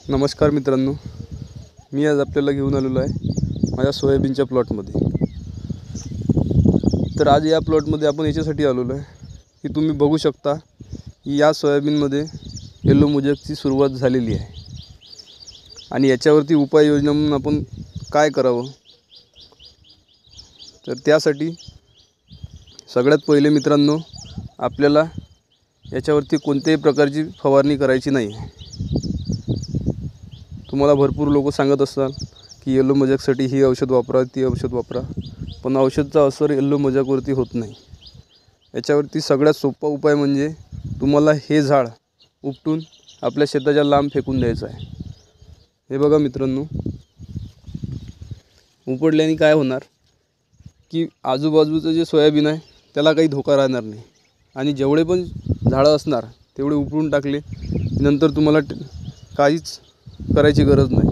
नमस्कार मित्रांनो, मी आज आपल्याला घेऊन आलेलो आहे माझ्या सोयाबीनच्या प्लॉटमध्ये। तर आज या प्लॉटमध्ये आपण याच्यासाठी आलेलो आहे की तुम्ही बघू शकता की या सोयाबीनमध्ये येलो मोजॅकची सुरुवात झालेली आहे आणि याच्यावरती उपाययोजना म्हणून आपण काय करावं। तर त्यासाठी सगळ्यात पहिले मित्रांनो, आपल्याला याच्यावरती कोणत्याही प्रकारची फवारणी करायची नाही। तुम्हाला भरपूर लोक सांगत असतात की येलो मोजॅकसाठी ही औषध वापरा, ती औषध वापरा, पण औषधाचा असर येलो मोजॅकवरती होत नाही। याच्यावरती सगळ्यात सोपा उपाय म्हणजे तुम्हाला हे झाड उपटून आपल्या शेताच्या लांब फेकून द्यायचं आहे। हे बघा मित्रांनो, उपटल्याने काय होणार की आजूबाजूचं जे सोयाबीन आहे त्याला काही धोका राहणार नाही आणि जेवढे पण झाडं असणार तेवढे उपटून टाकले, नंतर तुम्हाला काहीच करायची गरज नाही।